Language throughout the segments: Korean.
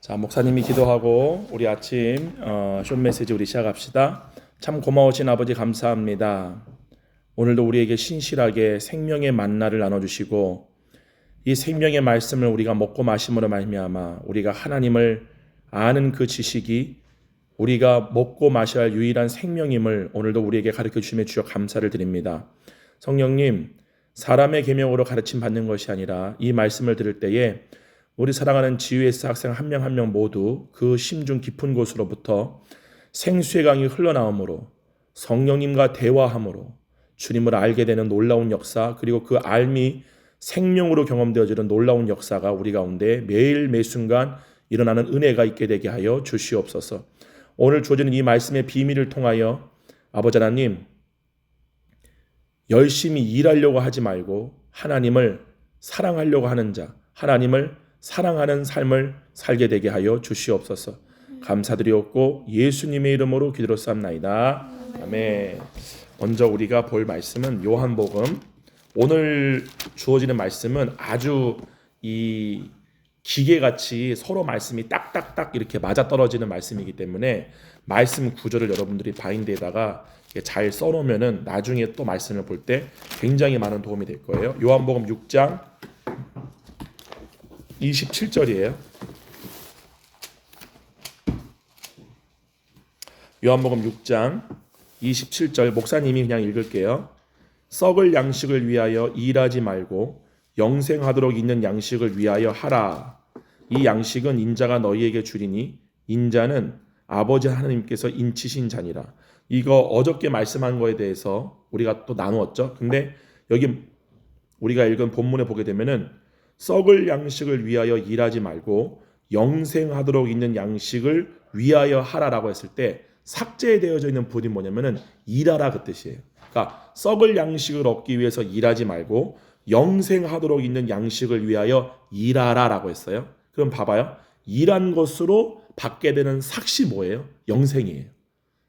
자, 목사님이 기도하고 우리 아침 숏 메시지 우리 시작합시다. 참 고마우신 아버지 감사합니다. 오늘도 우리에게 신실하게 생명의 만나를 나눠주시고 이 생명의 말씀을 우리가 먹고 마심으로 말미암아 우리가 하나님을 아는 그 지식이 우리가 먹고 마셔야 할 유일한 생명임을 오늘도 우리에게 가르쳐 주심에 주여 감사를 드립니다. 성령님, 사람의 계명으로 가르침 받는 것이 아니라 이 말씀을 들을 때에 우리 사랑하는 GUS 학생 한 명 한 명 모두 그 심중 깊은 곳으로부터 생수의 강이 흘러나오므로 성령님과 대화함으로 주님을 알게 되는 놀라운 역사, 그리고 그 알미 생명으로 경험되어지는 놀라운 역사가 우리 가운데 매일 매순간 일어나는 은혜가 있게 되게 하여 주시옵소서. 오늘 주어지는 이 말씀의 비밀을 통하여 아버지 하나님, 열심히 일하려고 하지 말고 하나님을 사랑하려고 하는 자, 하나님을 사랑하는 삶을 살게 되게 하여 주시옵소서. 감사드리옵고 예수님의 이름으로 기도로삼나이다. 아멘. 먼저 우리가 볼 말씀은 요한복음. 오늘 주어지는 말씀은 아주 이 기계같이 서로 말씀이 딱딱딱 이렇게 맞아떨어지는 말씀이기 때문에 말씀 구절을 여러분들이 바인드에다가 잘 써놓으면은 나중에 또 말씀을 볼 때 굉장히 많은 도움이 될 거예요. 요한복음 6장 27절이에요. 요한복음 6장 27절 목사님이 그냥 읽을게요. 썩을 양식을 위하여 일하지 말고 영생하도록 있는 양식을 위하여 하라. 이 양식은 인자가 너희에게 주리니 인자는 아버지 하나님께서 인치신 자니라. 이거 어저께 말씀한 거에 대해서 우리가 또 나누었죠. 근데 여기 우리가 읽은 본문에 보게 되면은 썩을 양식을 위하여 일하지 말고 영생하도록 있는 양식을 위하여 하라라고 했을 때 삭제되어져 있는 부분이 뭐냐면은 일하라 그 뜻이에요. 그러니까 썩을 양식을 얻기 위해서 일하지 말고 영생하도록 있는 양식을 위하여 일하라라고 했어요. 그럼 봐봐요. 일한 것으로 받게 되는 삭시 뭐예요? 영생이에요.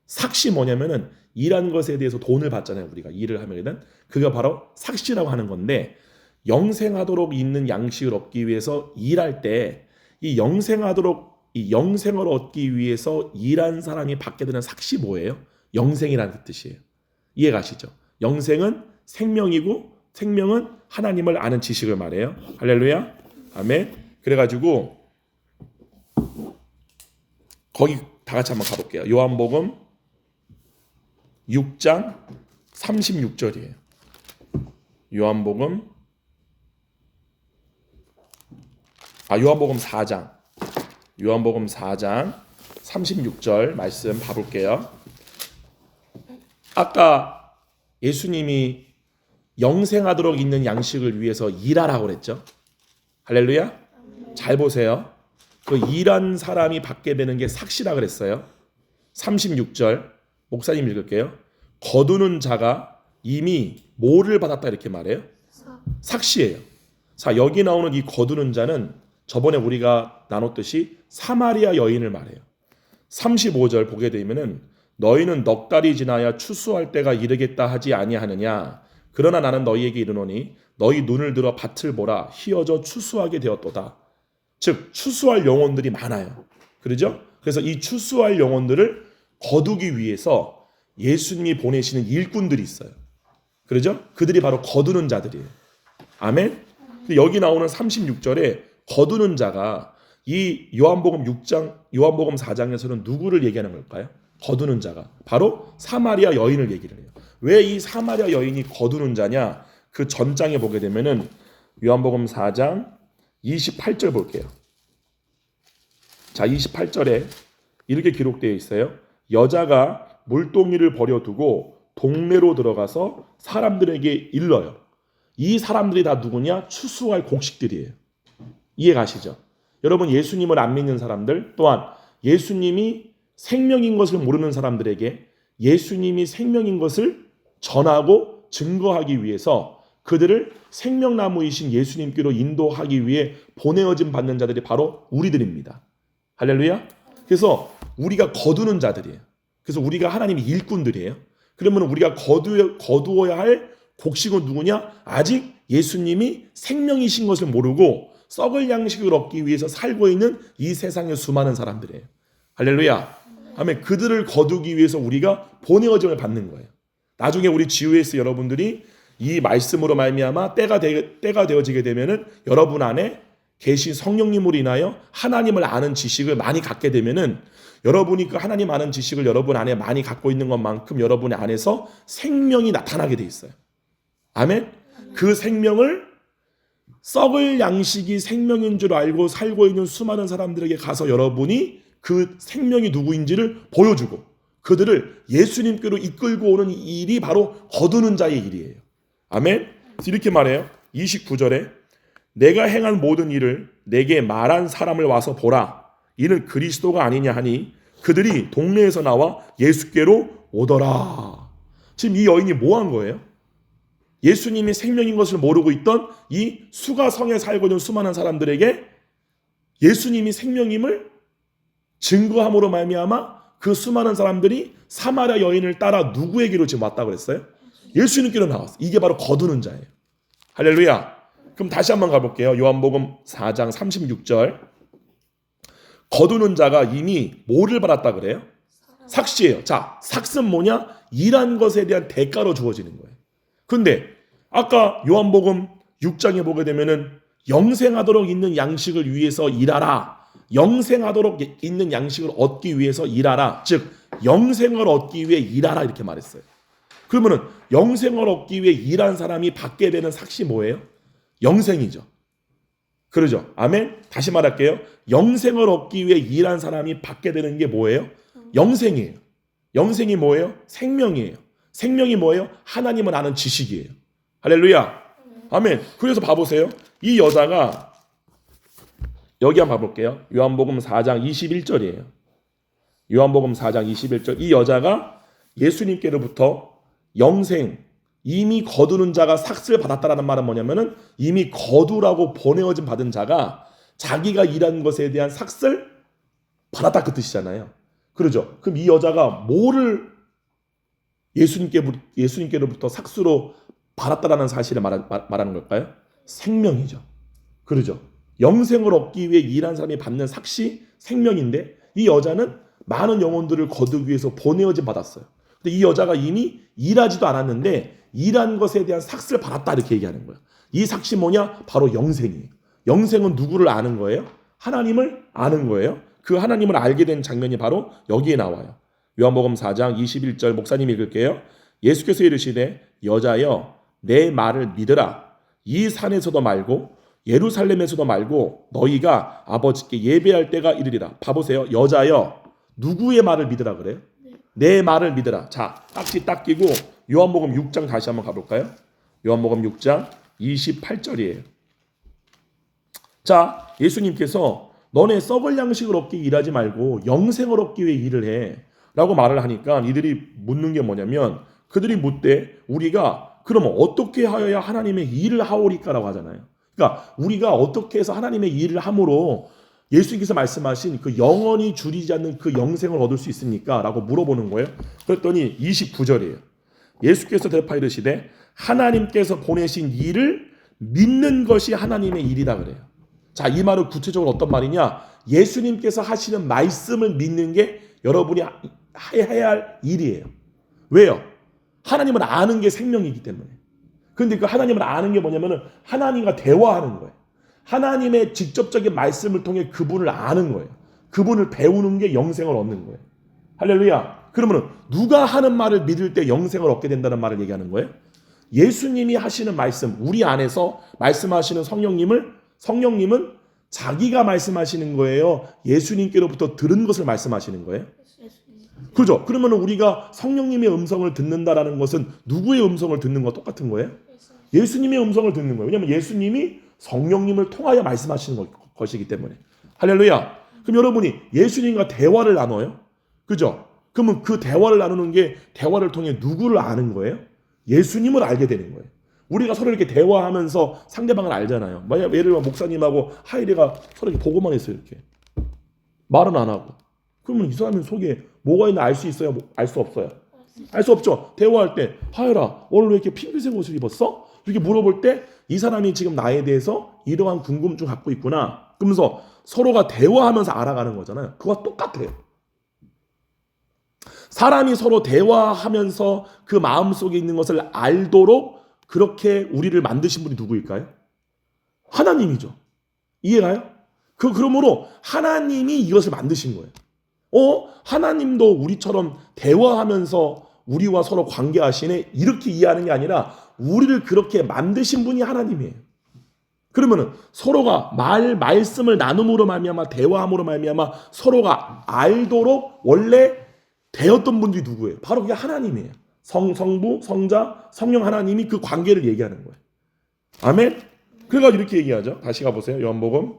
삭시 뭐냐면은 일한 것에 대해서 돈을 받잖아요. 우리가 일을 하면은 그게 바로 삭시라고 하는 건데, 영생하도록 있는 양식을 얻기 위해서 일할 때 이 영생을 얻기 위해서 일한 사람이 받게 되는 삭시 뭐예요? 영생이라는 뜻이에요. 이해 가시죠? 영생은 생명이고 생명은 하나님을 아는 지식을 말해요. 할렐루야. 아멘. 그래가지고 거기 다 같이 한번 가볼게요. 요한복음 6장 36절이에요. 요한복음 4장 36절 말씀 봐볼게요. 아까 예수님이 영생하도록 있는 양식을 위해서 일하라고 그랬죠. 할렐루야. 잘 보세요. 그 일한 사람이 받게 되는 게 삭시라 그랬어요. 36절 목사님 읽을게요. 거두는 자가 이미 뭐를 받았다 이렇게 말해요? 삭시예요. 자, 여기 나오는 이 거두는 자는 저번에 우리가 나눴듯이 사마리아 여인을 말해요. 35절 보게 되면은 너희는 넉 달이 지나야 추수할 때가 이르겠다 하지 아니하느냐. 그러나 나는 너희에게 이르노니 너희 눈을 들어 밭을 보라. 희어져 추수하게 되었도다. 즉 추수할 영혼들이 많아요. 그러죠? 그래서 이 추수할 영혼들을 거두기 위해서 예수님이 보내시는 일꾼들이 있어요. 그러죠? 그들이 바로 거두는 자들이에요. 아멘. 여기 나오는 36절에 거두는 자가 이 요한복음 4장에서는 누구를 얘기하는 걸까요? 거두는 자가 바로 사마리아 여인을 얘기를 해요. 왜 이 사마리아 여인이 거두는 자냐? 그 전장에 보게 되면은 요한복음 4장 28절 볼게요. 자, 28절에 이렇게 기록되어 있어요. 여자가 물동이를 버려두고 동네로 들어가서 사람들에게 일러요. 이 사람들이 다 누구냐? 추수할 곡식들이에요. 이해 가시죠? 여러분, 예수님을 안 믿는 사람들, 또한 예수님이 생명인 것을 모르는 사람들에게 예수님이 생명인 것을 전하고 증거하기 위해서 그들을 생명나무이신 예수님께로 인도하기 위해 보내어진 받는 자들이 바로 우리들입니다. 할렐루야. 그래서 우리가 거두는 자들이에요. 그래서 우리가 하나님의 일꾼들이에요. 그러면 우리가 거두어야 할 곡식은 누구냐? 아직 예수님이 생명이신 것을 모르고 썩을 양식을 얻기 위해서 살고 있는 이 세상의 수많은 사람들이에요. 할렐루야. 아멘. 그들을 거두기 위해서 우리가 보내어짐을 받는 거예요. 나중에 우리 GOS 여러분들이 이 말씀으로 말미암아 때가 되어지게 되면은 여러분 안에 계신 성령님으로 인하여 하나님을 아는 지식을 많이 갖게 되면은 여러분이 그 하나님 아는 지식을 여러분 안에 많이 갖고 있는 것만큼 여러분의 안에서 생명이 나타나게 돼 있어요. 아멘. 그 생명을 썩을 양식이 생명인 줄 알고 살고 있는 수많은 사람들에게 가서 여러분이 그 생명이 누구인지를 보여주고 그들을 예수님께로 이끌고 오는 이 일이 바로 거두는 자의 일이에요. 아멘. 이렇게 말해요. 29절에 내가 행한 모든 일을 내게 말한 사람을 와서 보라. 이는 그리스도가 아니냐 하니 그들이 동네에서 나와 예수께로 오더라. 지금 이 여인이 뭐 한 거예요? 예수님이 생명인 것을 모르고 있던 이 수가성에 살고 있는 수많은 사람들에게 예수님이 생명임을 증거함으로 말미암아 그 수많은 사람들이 사마리아 여인을 따라 누구에게로 지금 왔다고 그랬어요? 예수님께로 나왔어요. 이게 바로 거두는 자예요. 할렐루야. 그럼 다시 한번 가볼게요. 요한복음 4장 36절. 거두는 자가 이미 뭐를 받았다 그래요? 삭시예요. 자, 삭은 뭐냐? 일한 것에 대한 대가로 주어지는 거예요. 근데 아까 요한복음 6장에 보게 되면은 영생하도록 있는 양식을 위해서 일하라. 영생하도록 있는 양식을 얻기 위해서 일하라. 즉 영생을 얻기 위해 일하라 이렇게 말했어요. 그러면은 영생을 얻기 위해 일한 사람이 받게 되는 삭시 뭐예요? 영생이죠. 그러죠. 아멘. 다시 말할게요. 영생을 얻기 위해 일한 사람이 받게 되는 게 뭐예요? 영생이에요. 영생이 뭐예요? 생명이에요. 생명이 뭐예요? 하나님을 아는 지식이에요. 할렐루야. 아멘. 그래서 봐보세요. 이 여자가 여기 한번 봐볼게요. 요한복음 4장 21절이에요. 요한복음 4장 21절. 이 여자가 예수님께로부터 영생, 이미 거두는 자가 삭슬 받았다라는 말은 뭐냐면은 이미 거두라고 보내어진 받은 자가 자기가 일한 것에 대한 삭슬 받았다 그 뜻이잖아요. 그러죠. 그럼 이 여자가 뭐를 예수님께로부터 삭수로 받았다라는 사실을 말하는 걸까요? 생명이죠. 그러죠. 영생을 얻기 위해 일한 사람이 받는 삭시 생명인데 이 여자는 많은 영혼들을 거두기 위해서 보내어진 받았어요. 근데 이 여자가 이미 일하지도 않았는데 일한 것에 대한 삭스를 받았다 이렇게 얘기하는 거예요. 이 삭시 뭐냐? 바로 영생이에요. 영생은 누구를 아는 거예요? 하나님을 아는 거예요. 그 하나님을 알게 된 장면이 바로 여기에 나와요. 요한복음 4장 21절 목사님 읽을게요. 예수께서 이르시되 여자여 내 말을 믿으라. 이 산에서도 말고 예루살렘에서도 말고 너희가 아버지께 예배할 때가 이르리라. 봐보세요. 여자여 누구의 말을 믿으라 그래요? 내 말을 믿으라. 자, 딱지 딱 끼고 요한복음 6장 다시 한번 가볼까요? 요한복음 6장 28절이에요. 자, 예수님께서 너네 썩을 양식을 얻기 일하지 말고 영생을 얻기 위해 일을 해 라고 말을 하니까 이들이 묻는 게 뭐냐면 그들이 묻되 우리가 그러면 어떻게 하여야 하나님의 일을 하오리까 라고 하잖아요. 그러니까 우리가 어떻게 해서 하나님의 일을 함으로 예수님께서 말씀하신 그 영원히 줄이지 않는 그 영생을 얻을 수 있습니까? 라고 물어보는 거예요. 그랬더니 29절이에요. 예수께서 대답하여 이르시되 하나님께서 보내신 일을 믿는 것이 하나님의 일이다 그래요. 자, 이 말은 구체적으로 어떤 말이냐? 예수님께서 하시는 말씀을 믿는 게 여러분이 해야 할 일이에요. 왜요? 하나님을 아는 게 생명이기 때문에. 근데 그 하나님을 아는 게 뭐냐면은 하나님과 대화하는 거예요. 하나님의 직접적인 말씀을 통해 그분을 아는 거예요. 그분을 배우는 게 영생을 얻는 거예요. 할렐루야. 그러면 누가 하는 말을 믿을 때 영생을 얻게 된다는 말을 얘기하는 거예요? 예수님이 하시는 말씀, 우리 안에서 말씀하시는 성령님은 자기가 말씀하시는 거예요? 예수님께로부터 들은 것을 말씀하시는 거예요? 그죠? 그러면 우리가 성령님의 음성을 듣는다라는 것은 누구의 음성을 듣는 거 똑같은 거예요? 예수님의 음성을 듣는 거예요. 왜냐하면 예수님이 성령님을 통하여 말씀하시는 것이기 때문에. 할렐루야. 그럼 여러분이 예수님과 대화를 나눠요? 그죠? 그러면 그 대화를 나누는 게 대화를 통해 누구를 아는 거예요? 예수님을 알게 되는 거예요. 우리가 서로 이렇게 대화하면서 상대방을 알잖아요. 만약 예를 들면 목사님하고 하이리가 서로 이렇게 보고만 있어요. 이렇게. 말은 안 하고. 그러면 이 사람 속에 뭐가 있나 알 수 있어요? 알 수 없어요? 알 수 없죠. 대화할 때 하이라 오늘 왜 이렇게 핑크색 옷을 입었어? 이렇게 물어볼 때 이 사람이 지금 나에 대해서 이러한 궁금증 갖고 있구나. 그러면서 서로가 대화하면서 알아가는 거잖아요. 그거와 똑같아요. 사람이 서로 대화하면서 그 마음속에 있는 것을 알도록 그렇게 우리를 만드신 분이 누구일까요? 하나님이죠. 이해가요? 그러므로 하나님이 이것을 만드신 거예요. 하나님도 우리처럼 대화하면서 우리와 서로 관계하시네, 이렇게 이해하는 게 아니라 우리를 그렇게 만드신 분이 하나님이에요. 그러면은 서로가 말씀을 나눔으로 말미암아, 대화함으로 말미암아 서로가 알도록 원래 되었던 분들이 누구예요? 바로 그게 하나님이에요. 성부, 성자, 성령 하나님이 그 관계를 얘기하는 거예요. 아멘? 그래가지고 이렇게 얘기하죠. 다시 가보세요. 요한복음.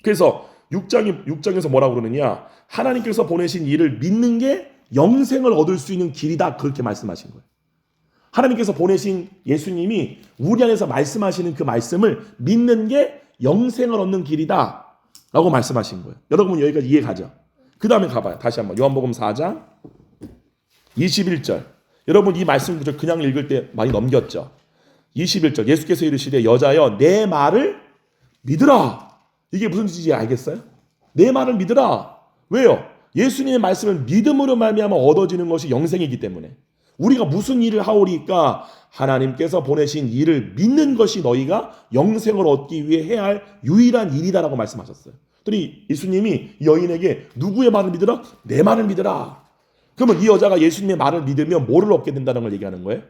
그래서 6장에서 뭐라고 그러느냐? 하나님께서 보내신 이를 믿는 게 영생을 얻을 수 있는 길이다. 그렇게 말씀하신 거예요. 하나님께서 보내신 예수님이 우리 안에서 말씀하시는 그 말씀을 믿는 게 영생을 얻는 길이다. 라고 말씀하신 거예요. 여러분 여기까지 이해 가죠? 그 다음에 가봐요. 다시 한번 요한복음 4장 21절. 여러분 이 말씀 그냥 읽을 때 많이 넘겼죠? 21절. 예수께서 이르시되 여자여 내 말을 믿으라. 이게 무슨 뜻인지 알겠어요? 내 말을 믿으라. 왜요? 예수님의 말씀을 믿음으로 말미암아 얻어지는 것이 영생이기 때문에. 우리가 무슨 일을 하오리까? 하나님께서 보내신 일을 믿는 것이 너희가 영생을 얻기 위해 해야 할 유일한 일이다라고 말씀하셨어요. 그랬더니 예수님이 여인에게 누구의 말을 믿으라? 내 말을 믿으라. 그러면 이 여자가 예수님의 말을 믿으면 뭐를 얻게 된다는 걸 얘기하는 거예요?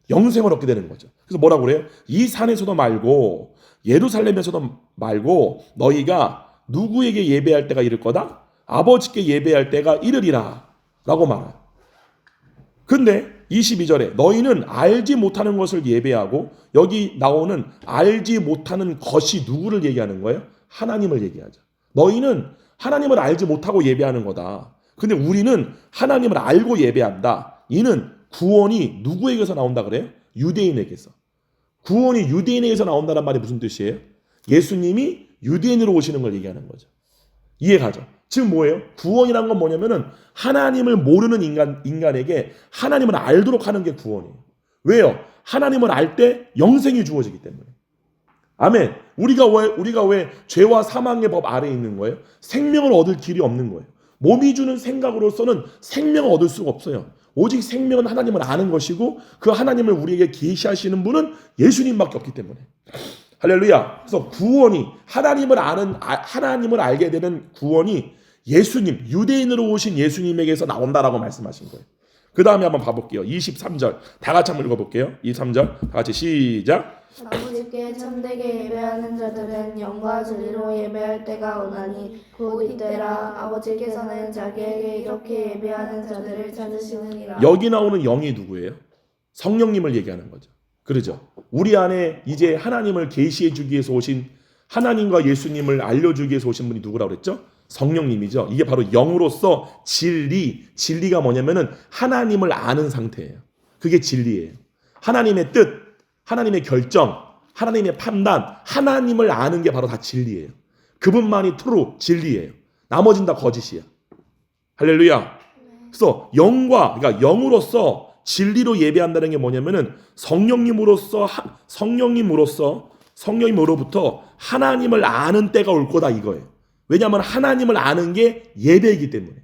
영생을 얻게 되는 거죠. 그래서 뭐라고 그래요? 이 산에서도 말고 예루살렘에서도 말고 너희가 누구에게 예배할 때가 이를 거다? 아버지께 예배할 때가 이르리라 라고 말해요. 근데 22절에 너희는 알지 못하는 것을 예배하고, 여기 나오는 알지 못하는 것이 누구를 얘기하는 거예요? 하나님을 얘기하죠. 너희는 하나님을 알지 못하고 예배하는 거다. 근데 우리는 하나님을 알고 예배한다. 이는 구원이 누구에게서 나온다 그래요? 유대인에게서. 구원이 유대인에게서 나온다는 말이 무슨 뜻이에요? 예수님이 유대인으로 오시는 걸 얘기하는 거죠. 이해가죠? 지금 뭐예요? 구원이란 건 뭐냐면은 하나님을 모르는 인간에게 하나님을 알도록 하는 게 구원이에요. 왜요? 하나님을 알 때 영생이 주어지기 때문에. 아멘. 우리가 왜 죄와 사망의 법 아래에 있는 거예요? 생명을 얻을 길이 없는 거예요. 몸이 주는 생각으로서는 생명을 얻을 수가 없어요. 오직 생명은 하나님을 아는 것이고, 그 하나님을 우리에게 계시하시는 분은 예수님밖에 없기 때문에. 할렐루야. 그래서 구원이 하나님을 알게 되는 구원이 예수님, 유대인으로 오신 예수님에게서 나온다라고 말씀하신 거예요. 그 다음에 한번 봐볼게요. 23절 다 같이 한번 읽어볼게요. 23절 다 같이 시작. 아버지께 참되게 예배하는 자들은 영과 진리로 예배할 때가 오나니 곧 이때라. 아버지께서는 자기에게 이렇게 예배하는 자들을 찾으시느니라. 여기 나오는 영이 누구예요? 성령님을 얘기하는 거죠. 그러죠. 우리 안에 이제 하나님을 계시해 주기 위해서 오신, 하나님과 예수님을 알려주기 위해서 오신 분이 누구라고 그랬죠? 성령님이죠. 이게 바로 영으로서 진리가 뭐냐면은 하나님을 아는 상태예요. 그게 진리예요. 하나님의 뜻, 하나님의 결정, 하나님의 판단, 하나님을 아는 게 바로 다 진리예요. 그분만이 트루, 진리예요. 나머진 다 거짓이야. 할렐루야. 그래서 그러니까 영으로서 진리로 예배한다는 게 뭐냐면은 성령님으로부터 하나님을 아는 때가 올 거다 이거예요. 왜냐하면 하나님을 아는 게 예배이기 때문에.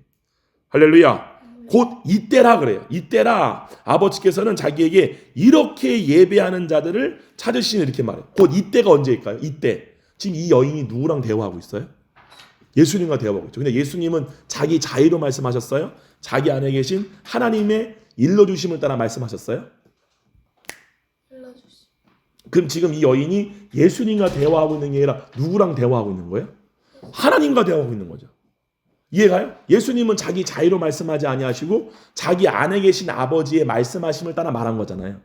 할렐루야. 곧 이때라 그래요. 이때라. 아버지께서는 자기에게 이렇게 예배하는 자들을 찾으시는, 이렇게 말해요. 곧 이때가 언제일까요? 이때. 지금 이 여인이 누구랑 대화하고 있어요? 예수님과 대화하고 있죠. 근데 예수님은 자기 자의로 말씀하셨어요? 자기 안에 계신 하나님의 일러주심을 따라 말씀하셨어요? 그럼 지금 이 여인이 예수님과 대화하고 있는 게 아니라 누구랑 대화하고 있는 거예요? 하나님과 대화하고 있는 거죠. 이해가요? 예수님은 자기 자의로 말씀하지 아니하시고 자기 안에 계신 아버지의 말씀하심을 따라 말한 거잖아요.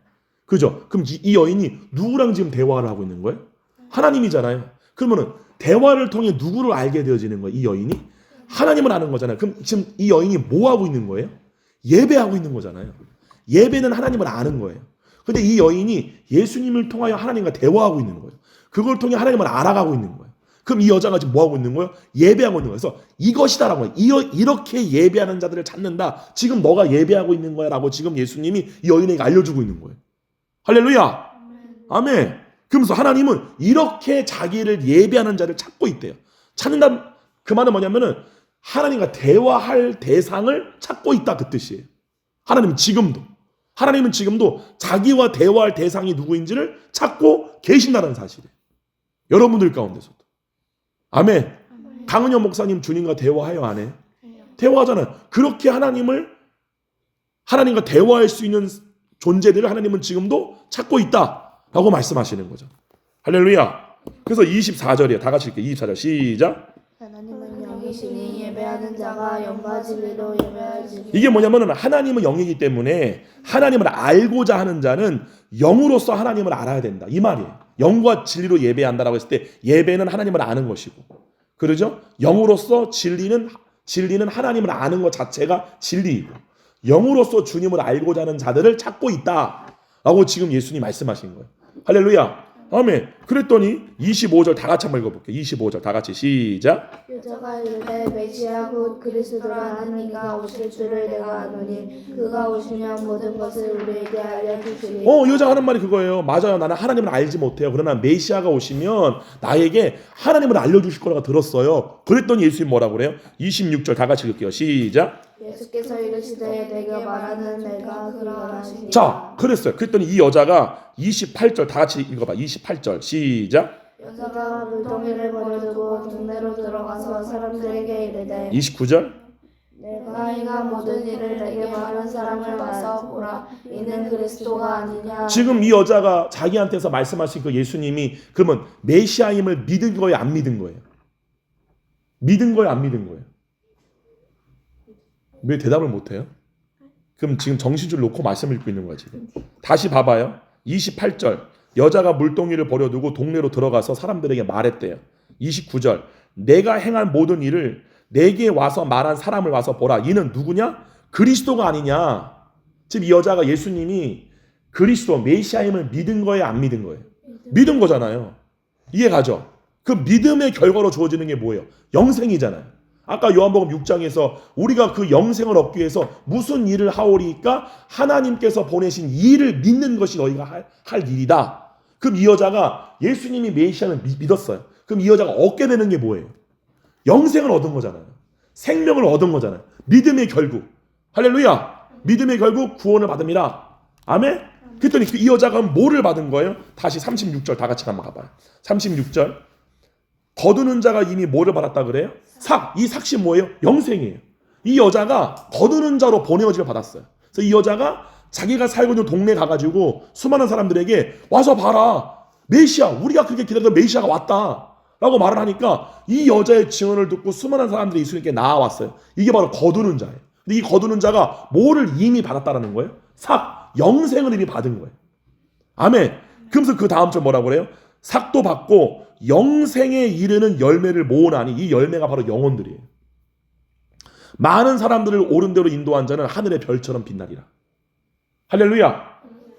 그죠? 그럼 이 여인이 누구랑 지금 대화를 하고 있는 거예요? 하나님이잖아요. 그러면은 대화를 통해 누구를 알게 되어지는 거예요? 이 여인이? 하나님을 아는 거잖아요. 그럼 지금 이 여인이 뭐 하고 있는 거예요? 예배하고 있는 거잖아요. 예배는 하나님을 아는 거예요. 근데 이 여인이 예수님을 통하여 하나님과 대화하고 있는 거예요. 그걸 통해 하나님을 알아가고 있는 거예요. 그럼 이 여자가 지금 뭐 하고 있는 거예요? 예배하고 있는 거예요. 그래서 이것이다라고 해요. 이렇게 예배하는 자들을 찾는다. 지금 너가 예배하고 있는 거야라고 지금 예수님이 이 여인에게 알려주고 있는 거예요. 할렐루야. 아멘. 그러면서 하나님은 이렇게 자기를 예배하는 자를 찾고 있대요. 찾는다 그 말은 뭐냐면은 하나님과 대화할 대상을 찾고 있다 그 뜻이에요. 하나님은 지금도 자기와 대화할 대상이 누구인지를 찾고 계신다는 사실이에요. 여러분들 가운데서도. 아멘. 강은영 목사님 주님과 대화해요, 안 해요? 대화하잖아요. 그렇게 하나님과 대화할 수 있는 존재들을 하나님은 지금도 찾고 있다라고 말씀하시는 거죠. 할렐루야. 그래서 24절이에요. 다 같이 읽게요. 24절 시작. 하나님은 영이시니 예배하는 자가 영과 진리로 예배할지니. 이게 뭐냐면은 하나님은 영이기 때문에 하나님을 알고자 하는 자는 영으로서 하나님을 알아야 된다. 이 말이에요. 영과 진리로 예배한다라고 했을 때 예배는 하나님을 아는 것이고, 그러죠? 영으로서 진리는 하나님을 아는 것 자체가 진리이고, 영으로서 주님을 알고자 하는 자들을 찾고 있다라고 지금 예수님 말씀하신 거예요. 할렐루야. 아멘. 그랬더니 25절 다 같이 한번 읽어볼게요. 25절 다 같이 시작. 유저가 이르되 메시아 곧 그리스도라 하는 이가 오실 줄을 내가 아노니 그가 오시면 모든 것을 우리에게 알려주시리. 여자가 하는 말이 그거예요. 맞아요. 나는 하나님을 알지 못해요. 그러나 메시아가 오시면 나에게 하나님을 알려주실 거라고 들었어요. 그랬더니 예수님 뭐라고 그래요? 26절 다 같이 읽을게요. 시작. 예수께서 이르시되 내가 말하는 내가 그러하라 하시니라. 자, 그랬어요. 그랬더니 이 여자가 28절 다 같이 읽어봐. 28절 시작. 여자가 물동이를 버려두고 동네로 들어가서 사람들에게 이르되 29절. 너희가 모든 일을 내게 말한 사람을 와서 보라. 이는 그리스도가 아니냐. 지금 이 여자가 자기한테서 말씀하신 그 예수님이 그러면 메시아임을 믿은 거예요, 안 믿은 거예요? 믿은 거예요, 안 믿은 거예요? 왜 대답을 못해요? 그럼 지금 정신줄 놓고 말씀을 읽고 있는 거야 지금. 다시 봐봐요. 28절. 여자가 물동이를 버려두고 동네로 들어가서 사람들에게 말했대요. 29절. 내가 행한 모든 일을 내게 와서 말한 사람을 와서 보라. 이는 누구냐? 그리스도가 아니냐. 지금 이 여자가 예수님이 그리스도 메시아임을 믿은 거예요, 안 믿은 거예요? 믿은 거잖아요. 이해 가죠? 그 믿음의 결과로 주어지는 게 뭐예요? 영생이잖아요. 아까 요한복음 6장에서 우리가 그 영생을 얻기 위해서 무슨 일을 하오리까? 하나님께서 보내신 이 일을 믿는 것이 너희가 할 일이다. 그럼 이 여자가 예수님이 메시아를 믿었어요. 그럼 이 여자가 얻게 되는 게 뭐예요? 영생을 얻은 거잖아요. 생명을 얻은 거잖아요. 믿음의 결국. 할렐루야. 믿음의 결국 구원을 받음이라. 아멘. 그랬더니 이 여자가 뭐를 받은 거예요? 다시 36절 다 같이 한번 가봐요. 36절. 거두는 자가 이미 뭐를 받았다 그래요? 삭. 이 삭이 뭐예요? 영생이에요. 이 여자가 거두는 자로 보내어짐을 받았어요. 그래서 이 여자가 자기가 살고 있는 동네에 가가지고 수많은 사람들에게 와서 봐라. 메시아. 우리가 그렇게 기다리던 메시아가 왔다. 라고 말을 하니까 이 여자의 증언을 듣고 수많은 사람들이 예수님께 나와왔어요. 이게 바로 거두는 자예요. 근데 이 거두는 자가 뭐를 이미 받았다라는 거예요? 삭. 영생을 이미 받은 거예요. 아멘. 그러면서 그 다음 절 뭐라고 그래요? 삭도 받고 영생에 이르는 열매를 모으나니 이 열매가 바로 영혼들이에요. 많은 사람들을 옳은 대로 인도한 자는 하늘의 별처럼 빛나리라. 할렐루야.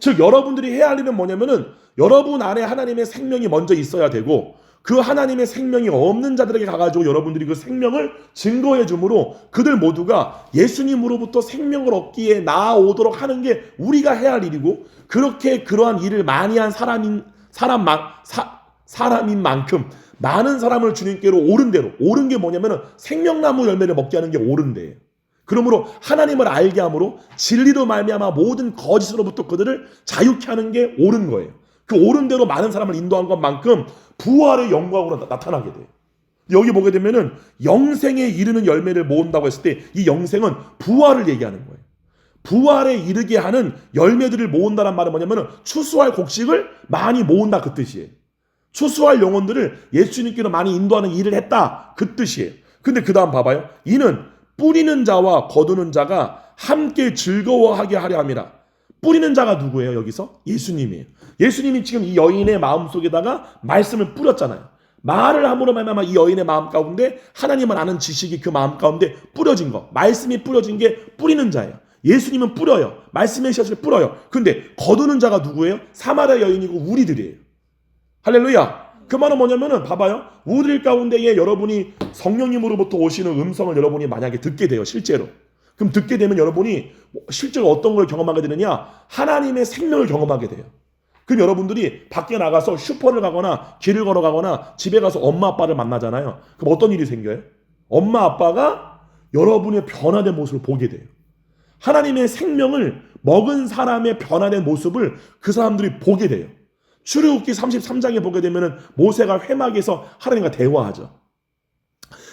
즉 여러분들이 해야 할 일은 뭐냐면은 여러분 안에 하나님의 생명이 먼저 있어야 되고 그 하나님의 생명이 없는 자들에게 가가지고 여러분들이 그 생명을 증거해 주므로 그들 모두가 예수님으로부터 생명을 얻기에 나아오도록 하는 게 우리가 해야 할 일이고 그렇게 그러한 일을 많이 한 사람인 만큼 많은 사람을 주님께로 옳은 게 뭐냐면은 생명나무 열매를 먹게 하는 게 옳은 데예요. 그러므로 하나님을 알게 함으로 진리로 말미암아 모든 거짓으로부터 그들을 자유케 하는 게 옳은 거예요. 그 옳은 대로 많은 사람을 인도한 것만큼 부활의 영광으로 나타나게 돼요. 여기 보게 되면은 영생에 이르는 열매를 모은다고 했을 때 이 영생은 부활을 얘기하는 거예요. 부활에 이르게 하는 열매들을 모은다는 말은 뭐냐면은 추수할 곡식을 많이 모은다 그 뜻이에요. 추수할 영혼들을 예수님께로 많이 인도하는 일을 했다 그 뜻이에요. 근데 그 다음 봐봐요. 이는 뿌리는 자와 거두는 자가 함께 즐거워하게 하려 함이라. 뿌리는 자가 누구예요 여기서? 예수님이에요. 예수님이 지금 이 여인의 마음속에다가 말씀을 뿌렸잖아요. 말을 함으로 말미암아 이 여인의 마음 가운데 하나님을 아는 지식이 그 마음 가운데 뿌려진 거. 말씀이 뿌려진 게 뿌리는 자예요. 예수님은 뿌려요. 말씀의 씨앗을 뿌려요. 근데 거두는 자가 누구예요? 사마리아 여인이고 우리들이에요. 할렐루야. 그 말은 뭐냐면은 봐봐요. 우리들 가운데에 여러분이 성령님으로부터 오시는 음성을 여러분이 만약에 듣게 돼요. 실제로. 그럼 듣게 되면 여러분이 실제로 어떤 걸 경험하게 되느냐? 하나님의 생명을 경험하게 돼요. 그럼 여러분들이 밖에 나가서 슈퍼를 가거나 길을 걸어가거나 집에 가서 엄마 아빠를 만나잖아요. 그럼 어떤 일이 생겨요? 엄마 아빠가 여러분의 변화된 모습을 보게 돼요. 하나님의 생명을 먹은 사람의 변화된 모습을 그 사람들이 보게 돼요. 출애굽기 33장에 보게 되면 모세가 회막에서 하나님과 대화하죠.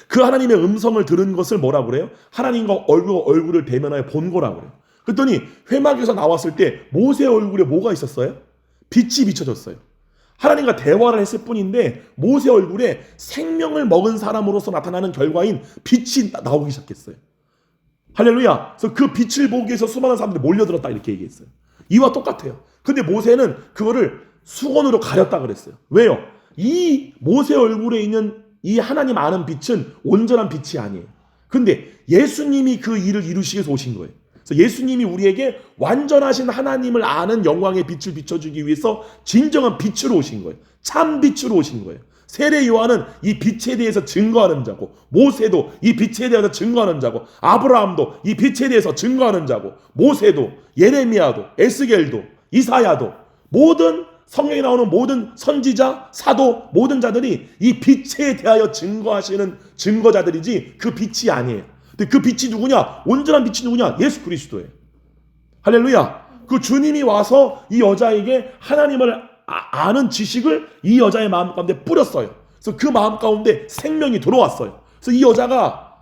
그 하나님의 음성을 들은 것을 뭐라고 그래요? 하나님과 얼굴을 대면하여 본 거라고 그래요. 그랬더니 회막에서 나왔을 때 모세 얼굴에 뭐가 있었어요? 빛이 비춰졌어요. 하나님과 대화를 했을 뿐인데 모세 얼굴에 생명을 먹은 사람으로서 나타나는 결과인 빛이 나오기 시작했어요. 할렐루야. 그래서 그 빛을 보기 위해서 수많은 사람들이 몰려들었다 이렇게 얘기했어요. 이와 똑같아요. 근데 모세는 그거를 수건으로 가렸다 그랬어요. 왜요? 이 모세 얼굴에 있는 이 하나님 아는 빛은 온전한 빛이 아니에요. 근데 예수님이 그 일을 이루시기 위해서 오신 거예요. 그래서 예수님이 우리에게 완전하신 하나님을 아는 영광의 빛을 비춰주기 위해서 진정한 빛으로 오신 거예요. 참 빛으로 오신 거예요. 세례 요한은 이 빛에 대해서 증거하는 자고, 모세도 이 빛에 대해서 증거하는 자고, 아브라함도 이 빛에 대해서 증거하는 자고, 모세도, 예레미야도, 에스겔도, 이사야도, 모든 성경에 나오는 모든 선지자, 사도, 모든 자들이 이 빛에 대하여 증거하시는 증거자들이지 그 빛이 아니에요. 근데 그 빛이 누구냐? 온전한 빛이 누구냐? 예수 그리스도예요. 할렐루야. 그 주님이 와서 이 여자에게 하나님을 아는 지식을 이 여자의 마음 가운데 뿌렸어요. 그래서 그 마음 가운데 생명이 들어왔어요. 그래서 이 여자가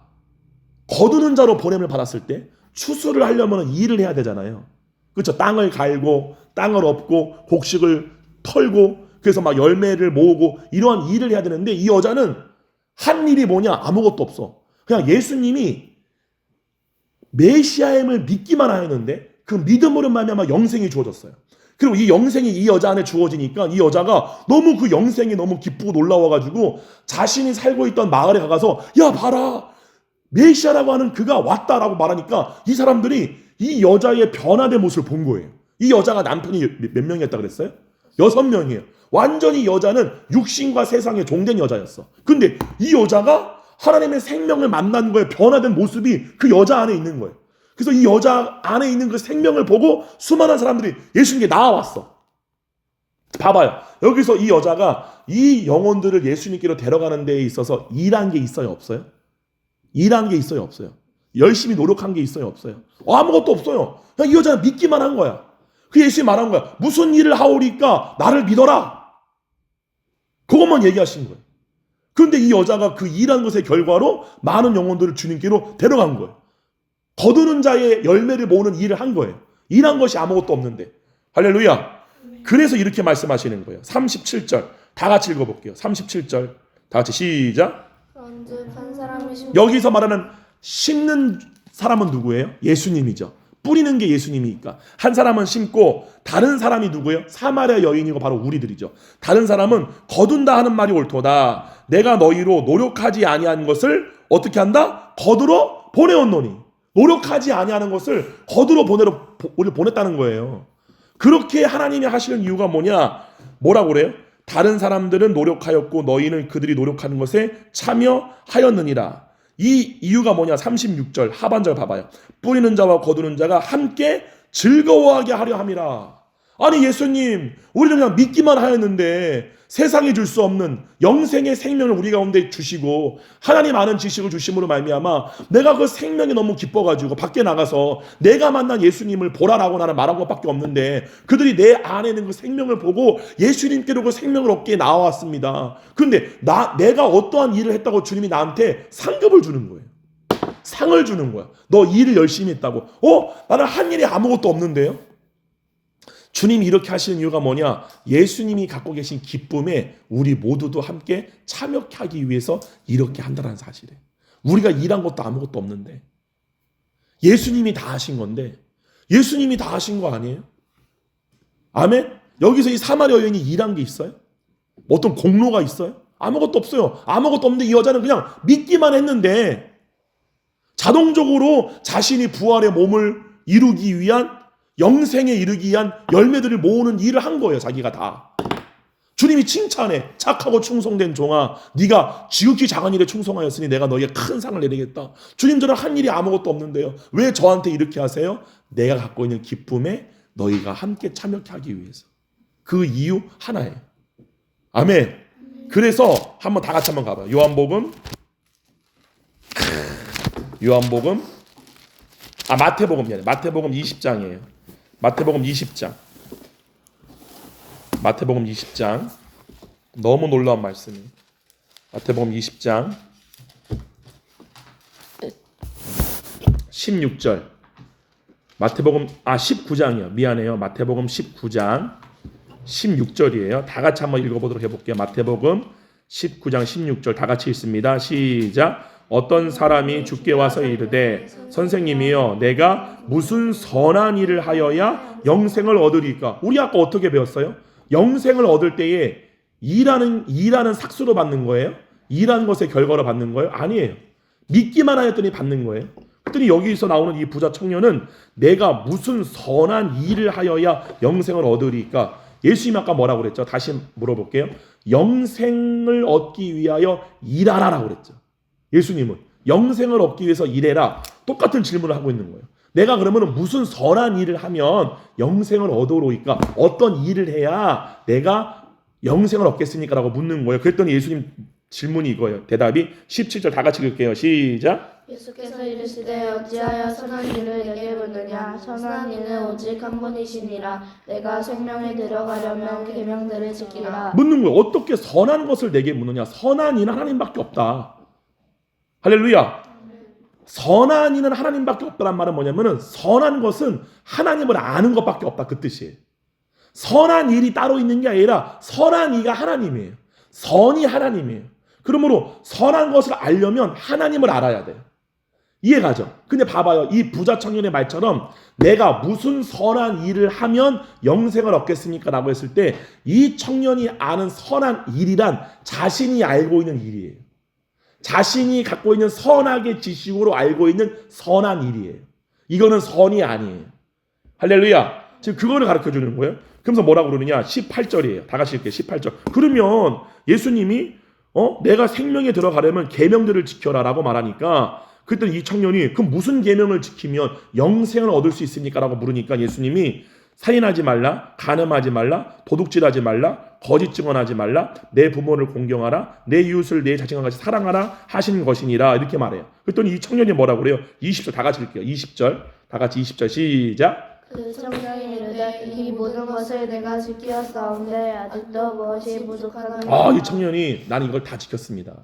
거두는 자로 보냄을 받았을 때 추수를 하려면 일을 해야 되잖아요. 그렇죠? 땅을 갈고 땅을 엎고 곡식을 털고 그래서 막 열매를 모으고 이러한 일을 해야 되는데 이 여자는 한 일이 뭐냐? 아무것도 없어. 그냥 예수님이 메시아임을 믿기만 하였는데 그 믿음으로 말미암아 영생이 주어졌어요. 그리고 이 영생이 이 여자 안에 주어지니까 이 여자가 너무 그 영생이 너무 기쁘고 놀라워가지고 자신이 살고 있던 마을에 가서 야 봐라 메시아라고 하는 그가 왔다라고 말하니까 이 사람들이 이 여자의 변화된 모습을 본 거예요. 이 여자가 남편이 몇 명이었다 그랬어요? 6명이에요. 완전히 여자는 육신과 세상에 종된 여자였어. 근데 이 여자가 하나님의 생명을 만난 거에 변화된 모습이 그 여자 안에 있는 거예요. 그래서 이 여자 안에 있는 그 생명을 보고 수많은 사람들이 예수님께 나와왔어. 봐봐요. 여기서 이 여자가 이 영혼들을 예수님께로 데려가는 데에 있어서 일한 게 있어요? 없어요? 일한 게 있어요? 없어요? 열심히 노력한 게 있어요? 없어요? 아무것도 없어요. 그냥 이 여자는 믿기만 한 거야. 그 예수님이 말한 거야. 무슨 일을 하오리까? 나를 믿어라. 그것만 얘기하신 거예요. 그런데 이 여자가 그 일한 것의 결과로 많은 영혼들을 주님께로 데려간 거예요. 거두는 자의 열매를 모으는 일을 한 거예요. 일한 것이 아무것도 없는데. 할렐루야. 그래서 이렇게 말씀하시는 거예요. 37절 다 같이 읽어볼게요. 37절 다 같이 시작. 그런즉 한 사람이 여기서 말하는 심는 사람은 누구예요? 예수님이죠. 뿌리는 게 예수님이니까. 한 사람은 심고 다른 사람이 누구예요? 사마리아 여인이고 바로 우리들이죠. 다른 사람은 거둔다 하는 말이 옳도다. 내가 너희로 노력하지 아니한 것을 어떻게 한다? 거두러 보내었노니. 노력하지 아니하는 것을 거두러 우리를 보냈다는 거예요. 그렇게 하나님이 하시는 이유가 뭐냐? 뭐라고 그래요? 다른 사람들은 노력하였고 너희는 그들이 노력하는 것에 참여하였느니라. 이 이유가 뭐냐? 36절 하반절 봐봐요. 뿌리는 자와 거두는 자가 함께 즐거워하게 하려 함이라. 아니 예수님 우리는 그냥 믿기만 하였는데 세상에 줄 수 없는 영생의 생명을 우리 가운데 주시고 하나님 아는 지식을 주심으로 말미암아 내가 그 생명이 너무 기뻐가지고 밖에 나가서 내가 만난 예수님을 보라라고 나는 말한 것밖에 없는데 그들이 내 안에 있는 그 생명을 보고 예수님께로 그 생명을 얻게 나와왔습니다. 근데 내가 어떠한 일을 했다고 주님이 나한테 상급을 주는 거예요. 상을 주는 거야. 너 일을 열심히 했다고. 나는 한 일이 아무것도 없는데요. 주님이 이렇게 하시는 이유가 뭐냐? 예수님이 갖고 계신 기쁨에 우리 모두도 함께 참여하기 위해서 이렇게 한다는 사실이에요. 우리가 일한 것도 아무것도 없는데 예수님이 다 하신 건데 예수님이 다 하신 거 아니에요? 아멘? 여기서 이 사마리아 여인이 일한 게 있어요? 어떤 공로가 있어요? 아무것도 없어요. 아무것도 없는데 이 여자는 그냥 믿기만 했는데 자동적으로 자신이 부활의 몸을 이루기 위한 영생에 이르기 위한 열매들을 모으는 일을 한 거예요. 자기가 다. 주님이 칭찬해. 착하고 충성된 종아 네가 지극히 작은 일에 충성하였으니 내가 너에게 큰 상을 내리겠다. 주님 저는 한 일이 아무것도 없는데요. 왜 저한테 이렇게 하세요? 내가 갖고 있는 기쁨에 너희가 함께 참여하기 위해서. 그 이유 하나예요. 아멘. 그래서 한번 다 같이 한번 가봐요. 마태복음 20장이에요. 마태복음 20장. 너무 놀라운 말씀이에요. 마태복음 20장 16절. 19장이요. 미안해요. 마태복음 19장 16절이에요. 다 같이 한번 읽어보도록 해볼게요. 마태복음 19장 16절 다 같이 읽습니다. 시작. 어떤 사람이 주께 와서 이르되 선생님이여 내가 무슨 선한 일을 하여야 영생을 얻으리까? 우리 아까 어떻게 배웠어요? 영생을 얻을 때에 일하는 삭수로 받는 거예요? 일하는 것의 결과로 받는 거예요? 아니에요. 믿기만 하였더니 받는 거예요. 그랬더니 여기서 나오는 이 부자 청년은 내가 무슨 선한 일을 하여야 영생을 얻으리까? 예수님 아까 뭐라고 그랬죠? 다시 물어볼게요. 영생을 얻기 위하여 일하라라고 그랬죠. 예수님은 영생을 얻기 위해서 일해라. 똑같은 질문을 하고 있는 거예요. 내가 그러면 무슨 선한 일을 하면 영생을 얻으리까? 어떤 일을 해야 내가 영생을 얻겠습니까? 라고 묻는 거예요. 그랬더니 예수님 질문이 이거예요. 대답이 17절 다 같이 읽을게요. 시작. 예수께서 이르시되 어찌하여 선한 일을 내게 묻느냐 선한 이는 오직 한 분이시니라 내가 생명에 들어가려면 계명들을 지키라. 묻는 거예요. 어떻게 선한 것을 내게 묻느냐? 선한 이는 하나님밖에 없다. 할렐루야. 선한 이는 하나님밖에 없다란 말은 뭐냐면은 선한 것은 하나님을 아는 것밖에 없다 그 뜻이에요. 선한 일이 따로 있는 게 아니라 선한 이가 하나님이에요. 선이 하나님이에요. 그러므로 선한 것을 알려면 하나님을 알아야 돼요. 이해가죠? 근데 봐봐요. 이 부자 청년의 말처럼 내가 무슨 선한 일을 하면 영생을 얻겠습니까? 라고 했을 때 이 청년이 아는 선한 일이란 자신이 알고 있는 일이에요. 자신이 갖고 있는 선악의 지식으로 알고 있는 선한 일이에요. 이거는 선이 아니에요. 할렐루야. 지금 그거를 가르쳐 주는 거예요. 그러면서 뭐라고 그러느냐? 18절이에요. 다 같이 읽게요. 18절. 그러면 예수님이 내가 생명에 들어가려면 계명들을 지켜라라고 말하니까 그때 이 청년이 그럼 무슨 계명을 지키면 영생을 얻을 수 있습니까? 라고 물으니까 예수님이 살인하지 말라, 간음하지 말라, 도둑질하지 말라, 거짓 증언하지 말라, 내 부모를 공경하라, 내 이웃을 내 자신과 같이 사랑하라 하시는 것이니라 이렇게 말해요. 그랬더니 이 청년이 뭐라고 그래요? 20절 다 같이 읽게요. 20절 다 같이 20절 시작. 그 청년이 이르되 이 모든 것을 내가 지키었사온데 아직도 무엇이 부족하노냐. 이 청년이 나는 이걸 다 지켰습니다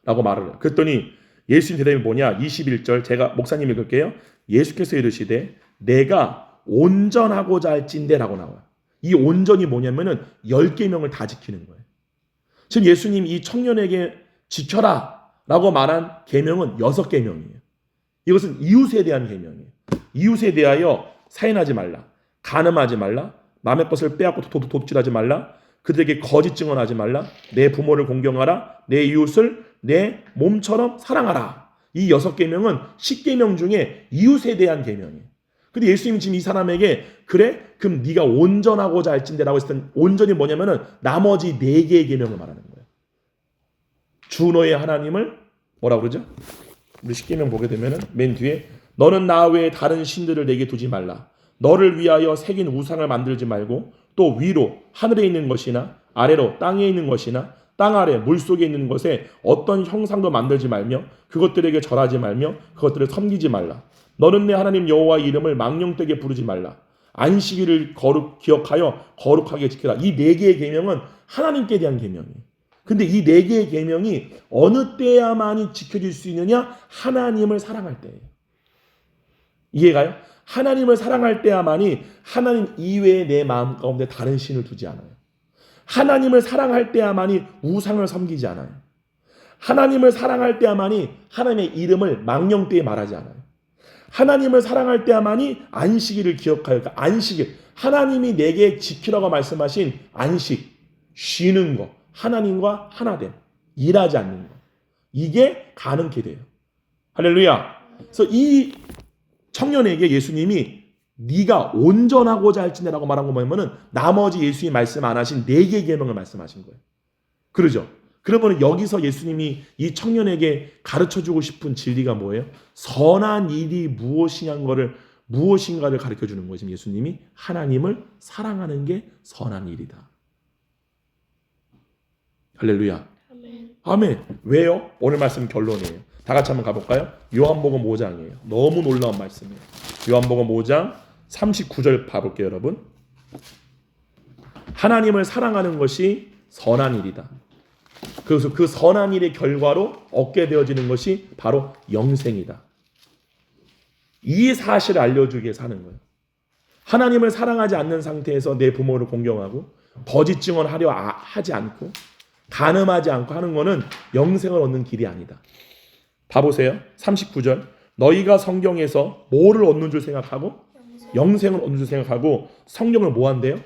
라고 말을 해요. 그랬더니 예수님 대답이 뭐냐? 21절 제가 목사님 읽을게요. 예수께서 이르시되 내가 온전하고자 할진대 라고 나와요. 이 온전이 뭐냐면은 10계명을 다 지키는 거예요. 지금 예수님 이 청년에게 지켜라 라고 말한 계명은 6계명이에요. 이것은 이웃에 대한 계명이에요. 이웃에 대하여 살인하지 말라, 간음하지 말라, 남의 것을 빼앗고 도둑질하지 말라, 그들에게 거짓 증언하지 말라, 내 부모를 공경하라, 내 이웃을 내 몸처럼 사랑하라. 이 6계명은 10계명 중에 이웃에 대한 계명이에요. 근데 예수님이 지금 이 사람에게 그래? 그럼 네가 온전하고자 할진대라고 했을 때 온전이 뭐냐면은 나머지 4개의 계명을 말하는 거예요. 주 너의 하나님을 뭐라고 그러죠? 우리 10계명 보게 되면은 맨 뒤에 너는 나 외에 다른 신들을 내게 두지 말라. 너를 위하여 새긴 우상을 만들지 말고 또 위로 하늘에 있는 것이나 아래로 땅에 있는 것이나 땅 아래 물속에 있는 것에 어떤 형상도 만들지 말며 그것들에게 절하지 말며 그것들을 섬기지 말라. 너는 내 하나님 여호와의 이름을 망령되게 부르지 말라. 안식일을 기억하여 거룩하게 지키라. 이 4개의 계명은 하나님께 대한 계명이에요. 근데 이 4개의 계명이 어느 때야만이 지켜질 수 있느냐? 하나님을 사랑할 때예요. 이해가요? 하나님을 사랑할 때야만이 하나님 이외에 내 마음 가운데 다른 신을 두지 않아요. 하나님을 사랑할 때야만이 우상을 섬기지 않아요. 하나님을 사랑할 때야만이 하나님의 이름을 망령되이 말하지 않아요. 하나님을 사랑할 때야만이 안식일을 기억하여. 그러니까 안식일, 하나님이 내게 지키라고 말씀하신 안식, 쉬는 거, 하나님과 하나됨, 일하지 않는 거, 이게 가능케 돼요. 할렐루야. 그래서 이 청년에게 예수님이 네가 온전하고자 할지라고 말한 거 뭐냐면은 나머지 예수님이 말씀 안 하신 4개의 계명을 말씀하신 거예요. 그러죠? 그러면 여기서 예수님이 이 청년에게 가르쳐주고 싶은 진리가 뭐예요? 선한 일이 무엇인가를 가르쳐주는 거예요. 지금 예수님이 하나님을 사랑하는 게 선한 일이다. 할렐루야. 아멘. 왜요? 오늘 말씀 결론이에요. 다 같이 한번 가볼까요? 요한복음 5장이에요. 너무 놀라운 말씀이에요. 요한복음 5장 39절 봐볼게요, 여러분. 하나님을 사랑하는 것이 선한 일이다. 그래서 그 선한 일의 결과로 얻게 되어지는 것이 바로 영생이다. 이 사실을 알려주기 위해서 하는 거예요. 하나님을 사랑하지 않는 상태에서 내 부모를 공경하고 거짓 증언하려 하지 않고 간음하지 않고 하는 것은 영생을 얻는 길이 아니다. 봐보세요. 39절. 너희가 성경에서 뭐를 얻는 줄 생각하고 영생을 얻는 줄 생각하고 성경을 뭐 한대요?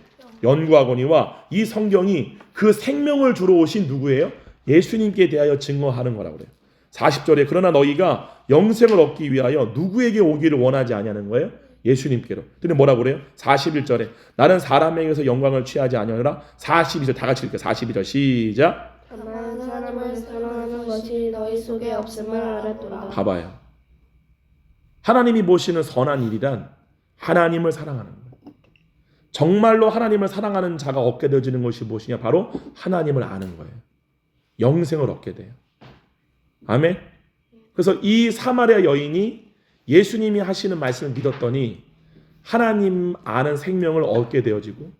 연구하거니와 이 성경이 그 생명을 주러 오신 누구예요? 예수님께 대하여 증거하는 거라고 그래요. 40절에 그러나 너희가 영생을 얻기 위하여 누구에게 오기를 원하지 아니하는 거예요? 예수님께로. 근데 뭐라고 그래요? 41절에 나는 사람에게서 영광을 취하지 아니하노라. 42절 다 같이 읽게요. 42절 시작. 다만 사람을 사랑하는 것이 너희 속에 없음을 알았도다. 봐봐요. 하나님이 보시는 선한 일이란 하나님을 사랑하는 거예요. 정말로 하나님을 사랑하는 자가 얻게 되어지는 것이 무엇이냐? 바로 하나님을 아는 거예요. 영생을 얻게 돼요. 아멘. 그래서 이 사마리아 여인이 예수님이 하시는 말씀을 믿었더니 하나님 아는 생명을 얻게 되어지고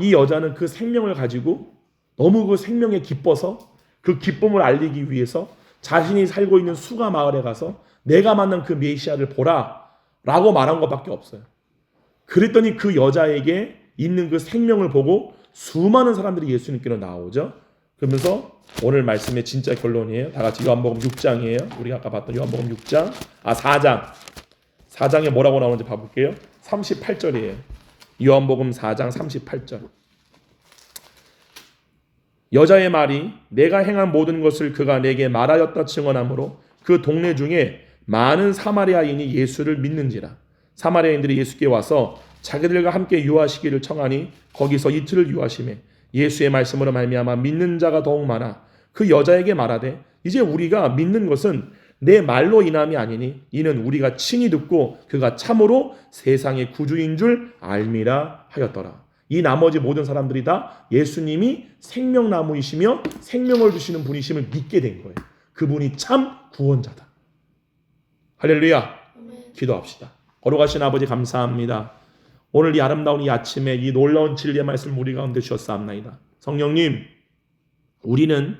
이 여자는 그 생명을 가지고 너무 그 생명에 기뻐서 그 기쁨을 알리기 위해서 자신이 살고 있는 수가 마을에 가서 내가 만난 그 메시아를 보라 라고 말한 것밖에 없어요. 그랬더니 그 여자에게 있는 그 생명을 보고 수많은 사람들이 예수님께로 나오죠. 그러면서 오늘 말씀의 진짜 결론이에요. 다 같이 요한복음 6장이에요. 우리가 아까 봤던 요한복음 6장. 4장. 4장에 뭐라고 나오는지 봐볼게요. 38절이에요. 요한복음 4장 38절. 여자의 말이 내가 행한 모든 것을 그가 내게 말하였다 증언하므로 그 동네 중에 많은 사마리아인이 예수를 믿는지라. 사마리아인들이 예수께 와서 자기들과 함께 유하시기를 청하니 거기서 이틀을 유하시매 예수의 말씀으로 말미암아 믿는 자가 더욱 많아 그 여자에게 말하되 이제 우리가 믿는 것은 내 말로 인함이 아니니 이는 우리가 친히 듣고 그가 참으로 세상의 구주인 줄 알미라 하였더라. 이 나머지 모든 사람들이 다 예수님이 생명나무이시며 생명을 주시는 분이심을 믿게 된 거예요. 그분이 참 구원자다. 할렐루야. 기도합시다. 거룩하신 아버지 감사합니다. 오늘 이 아름다운 이 아침에 이 놀라운 진리의 말씀을 우리 가운데 주셨사옵나이다. 성령님, 우리는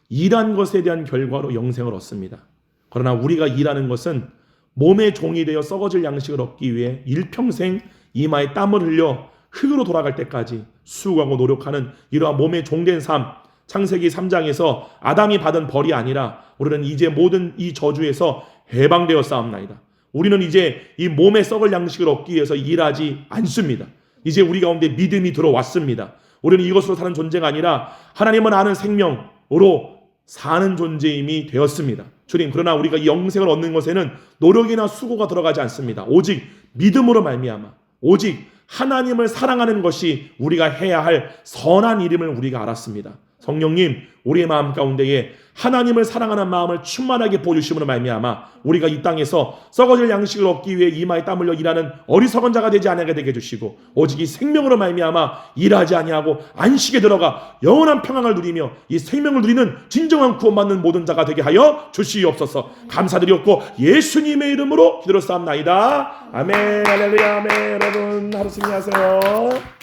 일한 것에 대한 결과로 영생을 얻습니다. 그러나 우리가 일하는 것은 몸의 종이 되어 썩어질 양식을 얻기 위해 일평생 이마에 땀을 흘려 흙으로 돌아갈 때까지 수고하고 노력하는 이러한 몸의 종된 삶, 창세기 3장에서 아담이 받은 벌이 아니라 우리는 이제 모든 이 저주에서 해방되었사옵나이다. 우리는 이제 이 몸에 썩을 양식을 얻기 위해서 일하지 않습니다. 이제 우리 가운데 믿음이 들어왔습니다. 우리는 이것으로 사는 존재가 아니라 하나님을 아는 생명으로 사는 존재임이 되었습니다. 주님, 그러나 우리가 이 영생을 얻는 것에는 노력이나 수고가 들어가지 않습니다. 오직 믿음으로 말미암아 오직 하나님을 사랑하는 것이 우리가 해야 할 선한 일임을 우리가 알았습니다. 성령님, 우리의 마음 가운데에 하나님을 사랑하는 마음을 충만하게 보여주심으로 말미암아 우리가 이 땅에서 썩어질 양식을 얻기 위해 이마에 땀 흘려 일하는 어리석은 자가 되지 아니하게 되게 해주시고 오직 이 생명으로 말미암아 일하지 아니하고 안식에 들어가 영원한 평안을 누리며 이 생명을 누리는 진정한 구원받는 모든 자가 되게 하여 주시옵소서. 감사드렸고 예수님의 이름으로 기도를 쌓옵나이다. 아멘. 할렐루야. 아멘. 여러분 하루 승리하세요.